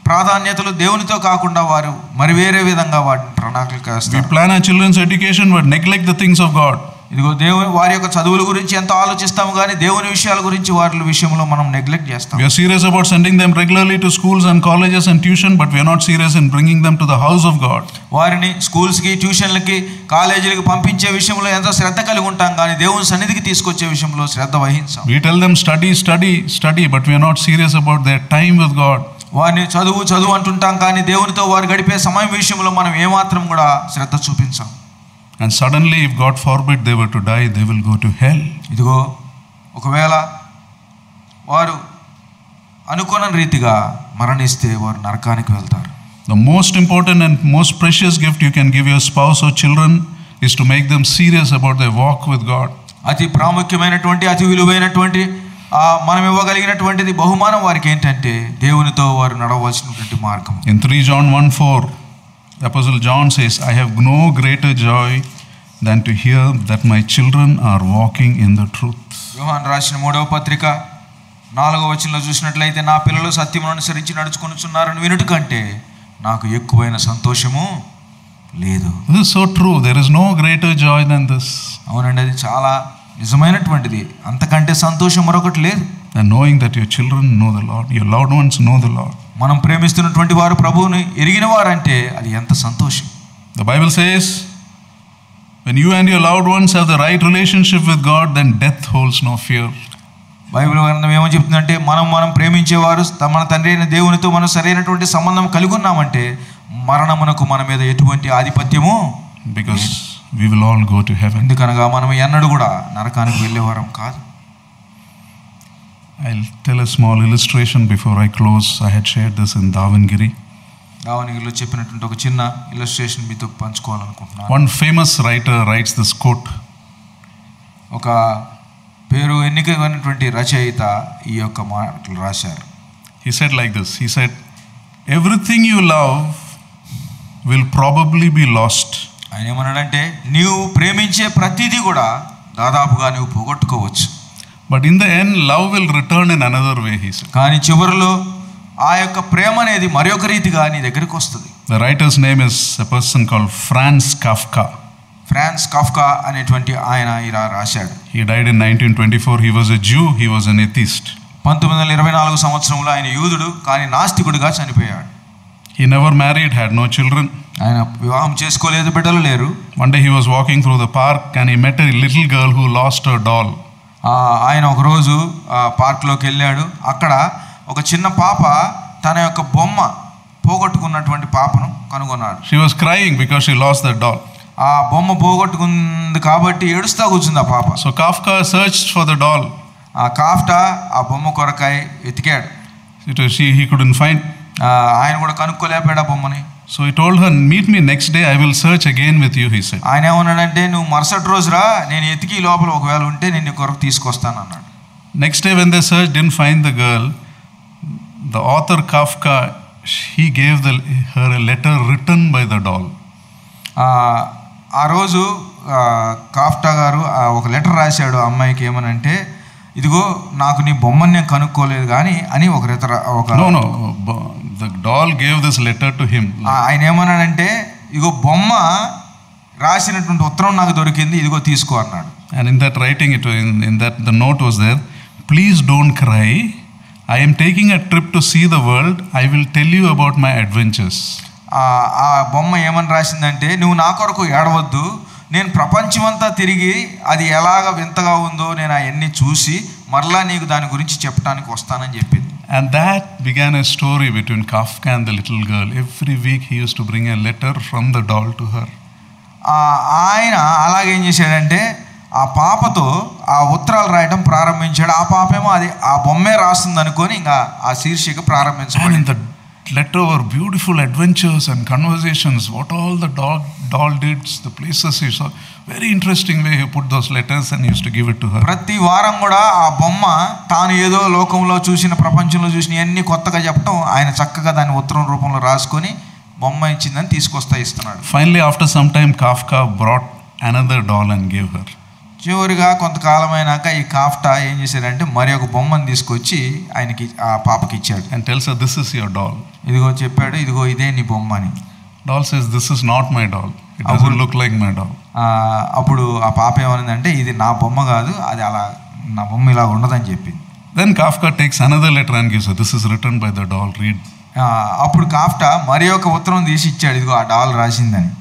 ప్రాధాన్యతలు దేవునితో కాకుండా వారు మరి వేరే విధంగా వాటిని ప్రణాళిక వేస్తారు. We plan our children's education but neglect the things of God. ఇదిగో వారి యొక్క చదువుల గురించి ఎంతో ఆలోచిస్తాము, కానీ దేవుని విషయాల గురించి వారి విషయంలో మనం నెగ్లెక్ట్ చేస్తాం. We are serious about sending them regularly to schools and colleges and tuition, but we are not serious in bringing them to the house of God. వారిని స్కూల్స్కి, ట్యూషన్లకి, కాలేజీలకి పంపించే విషయంలో ఎంతో శ్రద్ధ కలిగి ఉంటాం, కానీ దేవుని సన్నిధికి తీసుకొచ్చే విషయంలో శ్రద్ధ వహించాం. We tell them study, but we are not serious about their time with God. వారిని చదువు అంటుంటాం, కానీ దేవునితో వారు గడిపే సమయం విషయంలో మనం ఏమాత్రం కూడా శ్రద్ధ చూపించాం. And suddenly, if God forbid they were to die, they will go to hell. ఇదిగో ఒకవేళ వారు అనుకోని రీతిగా మరణిస్తే వారు నరకానికి వెళ్తారు. The most important and most precious gift you can give your spouse or children is to make them serious about their walk with God. అతి ప్రాముఖ్యమైనటువంటి, అతి విలువైనటువంటి మనం ఇవ్వగలిగినటువంటిది బహుమానం వారికి ఏంటంటే దేవునితో వారు నడవలసినటువంటి మార్గం. In 3 John 1:4, the Apostle John says, I have no greater joy than to hear that my children are walking in the truth. యోహాను రాసిన 3వ పత్రిక 4వ వచనంలో చూసినట్లయితే, నా పిల్లలు సత్యమును అనుసరించి నడుచుకొనుచున్నారని వినుట కంటే నాకు ఎక్కువైన సంతోషము లేదు. This is so true. There is no greater joy than this. అవునండి, అది చాలా నిజమైనటువంటిది. అంతకంటే సంతోషం మరొకటి లేదు. And knowing that your children know the Lord, your loved ones know the Lord. మనం ప్రేమిస్తున్నటువంటి వారు ప్రభువుని ఎరిగిన వారంటే అది ఎంత సంతోషం. The Bible says, when you and your loved ones have the right relationship with God, then death holds no fear. Bible గ్రంథం ఏమని చెప్తుందంటే, మనం ప్రేమించేవారు మన తండ్రి అయిన దేవునితో మనం సరైనటువంటి సంబంధం కలిగి ఉన్నామంటే మరణమునకు మన మీద ఎటువంటి ఆధిపత్యము, because we will all go to heaven. ఎందుకనగా మనం ఎన్నడూ కూడా నరకానికి వెళ్ళేవారం కాదు. I'll tell a small illustration before I close. I had shared this in దావణగిరిలో చెప్పినటువంటి ఒక చిన్న ఇల్లస్ట్రేషన్ మీతో పంచుకోవాలనుకుంటున్నాను. One famous writer writes this quote. ఒక పేరు ఎన్నికైనటువంటి రచయిత ఈ యొక్క మాటలు రాశారు. He said like this. He said, everything you love will probably be lost. ఆయన ఏమన్నాడంటే, నీవు ప్రేమించే ప్రతిదీ కూడా దాదాపుగా నువ్వు పోగొట్టుకోవచ్చు. But in the end, love will return in another way, he said. కానీ చివరిలో ఆ యొక్క ప్రేమ అనేది మరొక రీతిగా నీ దగ్గరికి వస్తుంది. The writer's name is a person called Franz Kafka. Franz Kafka అనేటువంటి ఆయన ఇలా రాశాడు. He died in 1924. He was a Jew. He was an atheist. 1924 సంవత్సరంలో ఆయన యూదుడు, కానీ నాస్తికుడిగా చనిపోయాడు. He never married, had no children. ఆయన వివాహం చేసుకోలేదు, బిడ్డలు లేరు. One day he was walking through the park and he met a little girl who lost her doll. ఆయన ఒకరోజు పార్క్లోకి వెళ్ళాడు. అక్కడ ఒక చిన్న పాప తన యొక్క బొమ్మ పోగొట్టుకున్నటువంటి పాపను కనుగొన్నాడు. She was crying because she lost that doll. ఆ బొమ్మ పోగొట్టుకుంది కాబట్టి ఏడుస్తా కూర్చుంది ఆ పాప. So Kafka searched for the doll. ఆ కాఫ్టా ఆ బొమ్మ కొరకై వెతికాడు. He couldn't find. ఆయన కూడా కనుక్కోలేపాడు ఆ బొమ్మని. So he told her, meet me next day, I will search again with you, he said. ఆయన ఏమన్నాడంటే, నువ్వు మరుసటి రోజు రా, నేను ఎతికి లోపల ఒకవేళ ఉంటే నేను కొరకు తీసుకొస్తాను అన్నాడు. Next day when they searched, didn't find the girl, the author Kafka, he gave her a letter written by the doll. ఆ రోజు కాఫ్టా గారు ఒక లెటర్ రాశాడు ఆ అమ్మాయికి. ఏమనంటే, ఇదిగో నాకు నీ బొమ్మని నేను కనుక్కోలేదు కానీ అని ఒక No, the doll gave this letter to him. ఆయన ఏమన్నాడంటే, ఇదిగో బొమ్మ రాసినటువంటి ఉత్తరం నాకు దొరికింది, ఇదిగో తీసుకో అన్నాడు. And in that writing, in that the note was there, please don't cry, I am taking a trip to see the world, I will tell you about my adventures. ఆ బొమ్మ ఏమని రాసిందంటే, నువ్వు నా కొరకు ఏడవద్దు, నేను ప్రపంచమంతా తిరిగి అది ఎలాగ వింతగా ఉందో నేను అవన్నీ చూసి మరలా నీకు దాని గురించి చెప్పడానికి వస్తానని చెప్పింది. And that began a story between Kafka and the little girl. Every week he used to bring a letter from the doll to her. ఆయన అలాగేం చేశాడంటే ఆ పాపతో ఆ ఉత్తరాలు రాయడం ప్రారంభించాడు. ఆ పాపేమో అది ఆ బొమ్మే రాస్తుంది అనుకొని ఇంకా ఆ శీర్షిక ప్రారంభించబడింది. Letter were beautiful adventures and conversations. What all the doll did, the places he saw. Very interesting way he put those letters and used to give it to her. ప్రతి వారం కూడా ఆ బొమ్మ తాను ఏదో లోకంలో చూసిన, ప్రపంచంలో చూసిన అన్ని కొత్తగా చెప్పడం, ఆయన చక్కగా దాన్ని ఉత్తరం రూపంలో రాసుకొని బొమ్మ ఇచ్చిందని ఇస్తున్నాడు. Finally, after some time, Kafka brought another doll and gave her. చివరిగా కొంతకాలమైనాక ఈ కాఫ్టా ఏం చేశాడంటే మరి ఒక బొమ్మను తీసుకొచ్చి ఆయనకి ఆ పాపకి ఇచ్చాడు. And tells her, this is your doll. ఇదిగో చెప్పాడు, ఇదిగో ఇదే నీ బొమ్మ అని. Doll says, this is not my doll. It doesn't look like my doll. అప్పుడు ఆ పాప ఏమనిందంటే, ఇది నా బొమ్మ కాదు, అది అలా నా బొమ్మ ఇలా ఉండదని చెప్పింది. Then Kafka takes another letter and gives her, this is written by the doll, read. అప్పుడు కాఫ్టా మరి ఒక ఉత్తరం తీసి ఇచ్చాడు, ఇదిగో ఆ doll రాసిందని.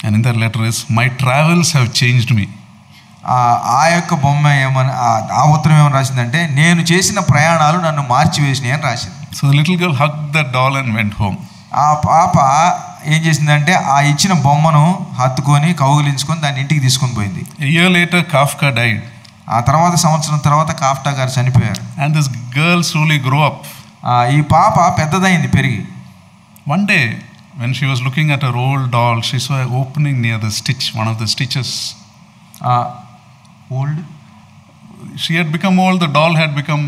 And in that letter is, my travels have changed me. ఆ యొక్క బొమ్మ ఏమని, ఆ ఉత్తరం ఏమని రాసిందంటే, నేను చేసిన ప్రయాణాలు నన్ను మార్చివేసినాయి అని రాసింది. So the little girl hugged that doll and went home. ఆ పాప ఏం చేసిందంటే ఆ ఇచ్చిన బొమ్మను హత్తుకొని కౌగిలించుకొని దాన్ని ఇంటికి తీసుకొని పోయింది. A year later, Kafka died. ఆ తర్వాత సంవత్సరం తర్వాత కాఫ్టా గారు చనిపోయారు. And this girl slowly grew up. ఈ పాప పెద్దదైంది, పెరిగి. One day, when she was looking at her old doll, she saw an opening near the stitch, one of the stitches. Old? She had become old, the doll had become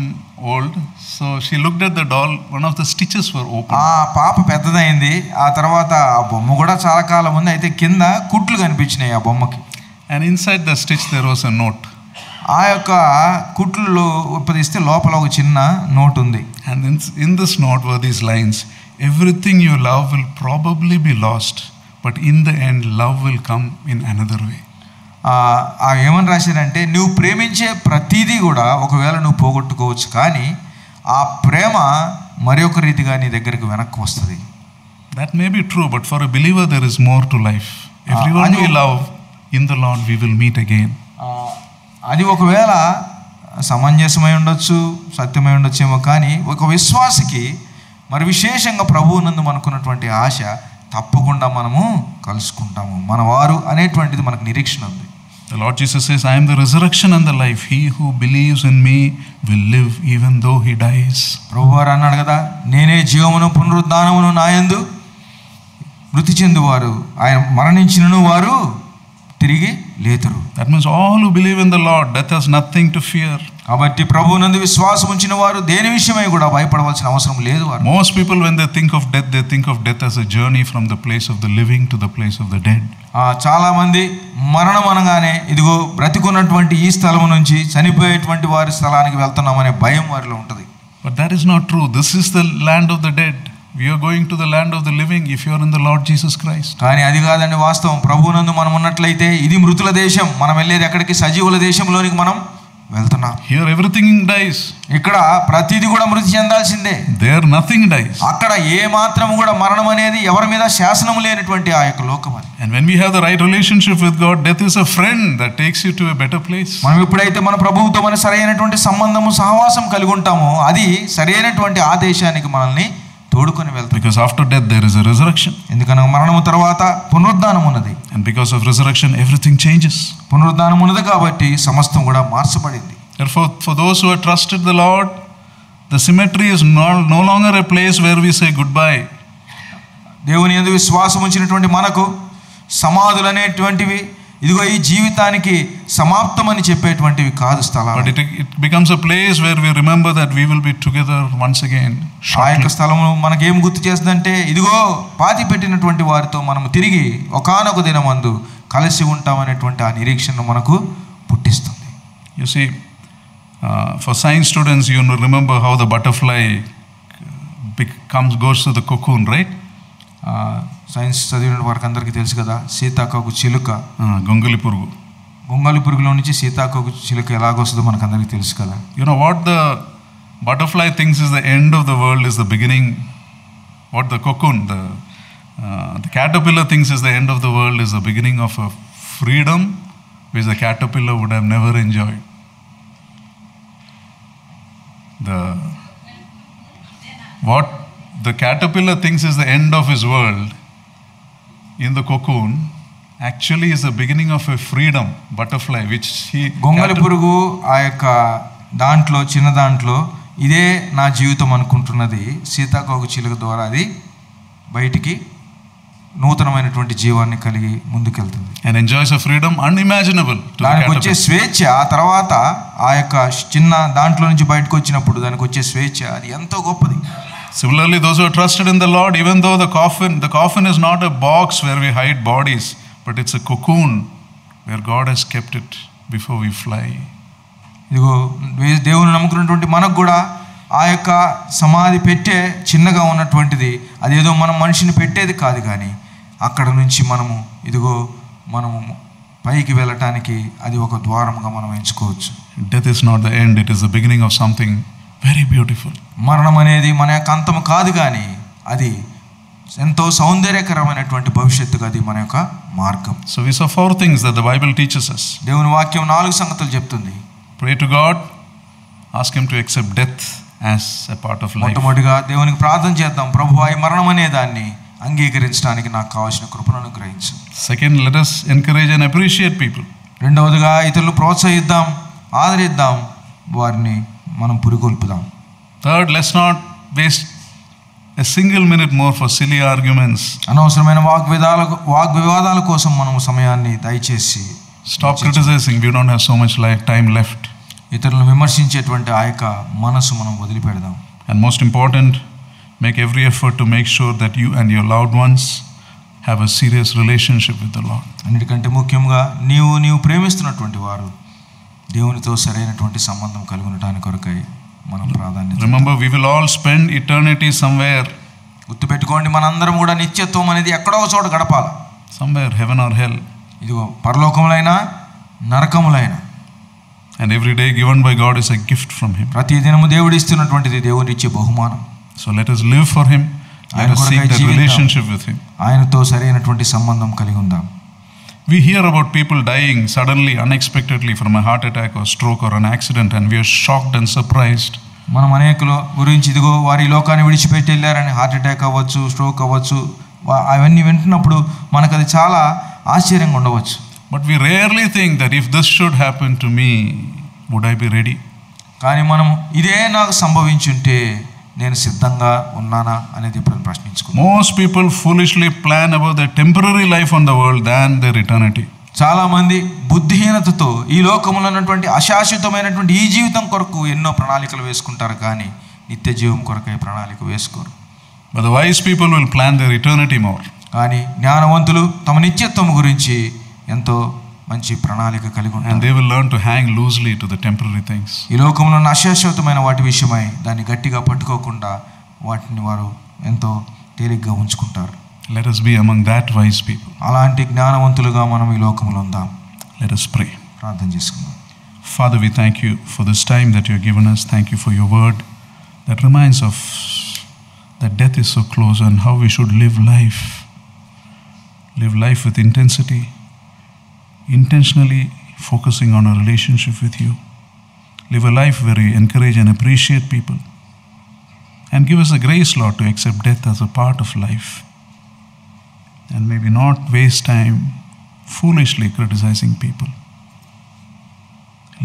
old. So she looked at the doll, one of the stitches were open. పాప పెద్దదైంది, ఆ తర్వాత ఆ బొమ్మ కూడా చాలా కాలం ఉంది, అయితే కింద కుట్లు కనిపించినాయి ఆ బొమ్మకి. And inside the stitch there was a note. ఆ యొక్క కుట్లు ఉపదిస్తే లోపల ఒక చిన్న నోట్ ఉంది. And in this note were these lines, everything you love will probably be lost, but in the end love will come in another way. ఏమని రాశారంటే, నువ్వు ప్రేమించే ప్రతిదీ కూడా ఒకవేళ నువ్వు పోగొట్టుకోవచ్చు, కానీ ఆ ప్రేమ మరి ఒక రీతిగా నీ దగ్గరికి వెనక్కి వస్తుంది. That may be true, but for a believer there is more to life. Everyone we love in the Lord we will meet again. అది ఒకవేళ సమంజసమై ఉండొచ్చు, సత్యమై ఉండొచ్చేమో, కానీ ఒక విశ్వాసికి మరి విశేషంగా ప్రభువు నందు మనకున్నటువంటి ఆశ, తప్పకుండా మనము కలుసుకుంటాము, మన వారు అనేటువంటిది మనకు నిరీక్షణ ఉంది. The Lord Jesus says, I am the resurrection and the life. He who believes in me will live even though he dies. ప్రభువారు అన్నాడు కదా, నేనే జీవమును పునరుద్ధానమును, నాయందు మృతి చెందువారు, ఆయన మరణించినను వారు తిరిగి లేతురు. That means all who believe in the Lord, death has nothing to fear. కాబట్టి ప్రభువునందు విశ్వాసం ఉంచిన వారు దేని విషయమై కూడా భయపడవలసిన అవసరం లేదు. Most people when they think of death, they think of death as a journey from the place of the living to the place of the dead. చాలా మంది మరణం అనగానే ఇదిగో బ్రతికున్నటువంటి ఈ స్థలం నుంచి చనిపోయేటువంటి వారి స్థలానికి వెళ్తున్నామనే భయం వారిలో ఉంటుంది. But that is not true. This is the land of the dead. We are going to the land of the living if you are in the Lord Jesus Christ. కానీ అది కాదండి వాస్తవం. ప్రభువునందు మనం ఉన్నట్లయితే ఇది మృతుల దేశం, మనం వెళ్ళేది ఎక్కడికి? సజీవుల దేశంలోనికి మనం వెళ్తున్నాం. Here everything dies. ఇక్కడ ప్రతిదీ కూడా మృతి చెందాల్సిందే. There nothing dies. అక్కడ ఏ మాత్రం కూడా మరణం అనేది ఎవరి మీద శాసనం లేనటువంటి ఆ యొక్క లోకం అది. And when we have the right relationship with God, death is a friend that takes you to a better place. మనం ఎప్పుడైతే మన ప్రభువుతో మన సరైనటువంటి సంబంధము, సహవాసం కలిగి ఉంటామో, అది సరైనటువంటి ఆ దేశానికి మనల్ని తోడుకొని వెళ్తాం. Because after death there is a resurrection. ఎందుకనగా మరణము తర్వాత పునరుద్ధానం ఉన్నది. And because of resurrection everything changes. పునరుద్ధానం ఉన్నది కాబట్టి సమస్తం కూడా మార్చబడింది. Therefore for those who have trusted the Lord, the cemetery is no longer a place where we say goodbye. దేవుని యందు విశ్వాసం ఉంచినటువంటి మనకు సమాధులు అనేటువంటివి ఇదిగో ఈ జీవితానికి సమాప్తమని చెప్పేటువంటివి కాదు స్థలాలు. But it becomes a place where we remember that we will be together once again. ఆ యొక్క స్థలము మనకేం గుర్తు చేస్తుందంటే, ఇదిగో పాతి పెట్టినటువంటి వారితో మనం తిరిగి ఒకానొక దినమందు కలిసి ఉంటామనేటువంటి ఆ నిరీక్షణ మనకు పుట్టిస్తుంది. You see, for science students you remember how the butterfly goes to the cocoon, right? Science చదివిన వారికి అందరికీ తెలుసు కదా, సీతాకోక చిలుక, గొంగలి పురుగు, గొంగలి పురుగులో నుంచి సీతాకోక చిలుక ఎలాగొస్తుందో మనకు అందరికీ తెలుసు కదా. You know what the butterfly thinks is the end of the world is the beginning. What the cocoon, the caterpillar thinks is the end of the world is the beginning of a freedom which the caterpillar would have never enjoyed. What the caterpillar thinks is the end of his world in the cocoon actually is the beginning of a freedom, butterfly, which he... గొంగళి పురుగు ఆ యొక్క దాంట్లో, చిన్న దాంట్లో ఇదే నా జీవితం అనుకుంటున్నది, సీతాకోక చిలుక ద్వారా అది బయటికి నూతనమైనటువంటి జీవాన్ని కలిగి ముందుకెళ్తుంది. And enjoys a freedom unimaginable. దానికి వచ్చే స్వేచ్ఛ, ఆ తర్వాత ఆ యొక్క చిన్న దాంట్లో నుంచి బయటకు వచ్చినప్పుడు దానికి వచ్చే స్వేచ్ఛ అది ఎంతో గొప్పది. Similarly, those who are trusted in the Lord, even though the coffin is not a box where we hide bodies, but it's a cocoon where God has kept it before we fly. ఇదిగో దేవుని నమ్ముకున్నటువంటి మనకు కూడా ఆ యొక్క సమాధి పెట్టే చిన్నగా ఉన్నటువంటిది, అదేదో మనం మనిషిని పెట్టేది కాదు, కానీ అక్కడ నుంచి మనము పైకి వెళ్ళటానికి అది ఒక ద్వారంగా మనం ఎంచుకోవచ్చు. Death is not the end, it is the beginning of something very beautiful. మరణం అనేది మన యొక్క అంతము కాదు, కానీ అది ఎంతో సౌందర్యకరమైనటువంటి భవిష్యత్తుగా అది మన యొక్క మార్గం. So we saw 4 things that the Bible teaches us. దేవుని వాక్యం 4 సంగతులు చెప్తుంది. Pray to God, ask him to accept death as a part of life. మొట్టమొదటిగా దేవునికి ప్రార్థన చేద్దాం, ప్రభువా ఈ మరణం అనే దాన్ని అంగీకరించడానికి నాకు కావాల్సిన కృపను అనుగ్రహించు. Second, let us encourage and appreciate people. రెండవదిగా ఇతరులు ప్రోత్సహిద్దాం, ఆదరిద్దాం, వారిని మనం పురికొల్పుదాం. Third, let's not waste a single minute more for silly arguments. అనవసరమైన వాగ్వివాదాల కోసం మనం సమయాన్ని దయచేసి stop criticizing. We don't have so much time left. ఇతరులను విమర్శించేటువంటి ఆ యొక్క మనసు మనం వదిలిపెడదాం. And most important, make every effort to make sure that you and your loved ones have a serious relationship with the Lord. అన్నిటికంటే ముఖ్యంగా నీవు ప్రేమిస్తున్నటువంటి వారు దేవునితో సరైనటువంటి సంబంధం కలిగి ఉండడానికి కొరకై మనం ప్రాధాన్యత. Remember, we will all spend eternity somewhere. గుర్తుపెట్టుకోండి, మనందరం కూడా నిత్యత్వం అనేది ఎక్కడో చోట గడపాలి. Somewhere, heaven or hell. ఇదిగో పరలోకములైనా నరకములైనా. And every day given by God is a gift from him. ప్రతి దినము దేవుడు ఇస్తున్నటువంటిది దేవుని ఇచ్చే బహుమానం. So let us live for him. Let us seek that relationship with him. ఆయనతో సరైనటువంటి సంబంధం కలిగి ఉందాం. We hear about people dying suddenly, unexpectedly from a heart attack or stroke or an accident, and we are shocked and surprised. మనం అనేకుల గురించి ఇదిగో వారి లోకాన్ని విడిచిపెట్టి వెళ్ళారని, హార్ట్ అటాక్ అవ్వచ్చు, స్ట్రోక్ అవ్వచ్చు, అవన్నీ వింటున్నప్పుడు మనకు అది చాలా ఆశ్చర్యంగా ఉండవచ్చు. But we rarely think that if this should happen to me, would I be ready? కానీ మనం ఇదే నాకు సంభవించుంటే నేను సిద్ధంగా ఉన్నానా అనేది ఇప్పుడు ప్రశ్నించుకుంటాం. Most people foolishly plan about their temporary life on the world than their eternity. చాలా మంది బుద్ధిహీనతతో ఈ లోకంలో ఉన్నటువంటి అశాశ్వతమైనటువంటి ఈ జీవితం కొరకు ఎన్నో ప్రణాళికలు వేసుకుంటారు, కానీ నిత్య జీవం కొరకై ప్రణాళిక వేసుకోరు. But the wise people will plan their eternity more. కానీ జ్ఞానవంతులు తమ నిత్యత్వం గురించి ఎంతో మంచి ప్రణాళిక కలిగి ఉంటారు. And they will learn to hang loosely to the temporary things. ఈ లోకంలో ఉన్న అశాశ్వతమైన వాటి విషయమై దాన్ని గట్టిగా పట్టుకోకుండా వాటిని వారు ఎంతో తేలిగ్గా ఉంచుకుంటారు. Let us be among that wise people. అలాంటి జ్ఞానవంతులుగా మనం ఈ లోకంలో ఉందాం. Let us pray. ప్రార్థన చేసుకుందాం. Father, we thank you for this time that you have given us. Thank you for your word that reminds us that death is so close and how we should live life. Live life with intensity, intentionally focusing on a relationship with you. Live a life where we encourage and appreciate people. And give us the grace, Lord, to accept death as a part of life. And maybe not waste time foolishly criticizing people.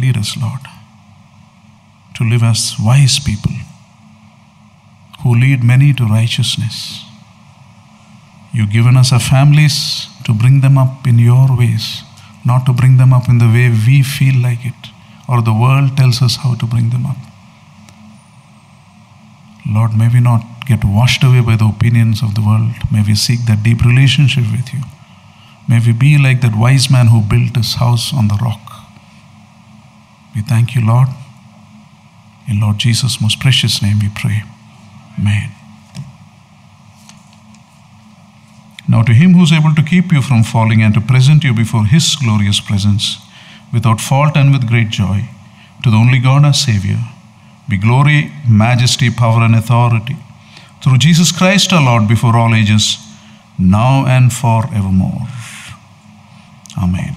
Lead us, Lord, to live as wise people who lead many to righteousness. You've given us our families to bring them up in your ways, not to bring them up in the way we feel like it or the world tells us how to bring them up. Lord, may we not get washed away by the opinions of the world. May we seek that deep relationship with you. May we be like that wise man who built his house on the rock. We thank you, Lord. In Lord Jesus' most precious name we pray. Amen. Now to him who is able to keep you from falling and to present you before his glorious presence without fault and with great joy, to the only God our Savior, be glory, majesty, power and authority through Jesus Christ our Lord before all ages, now and forevermore. Amen.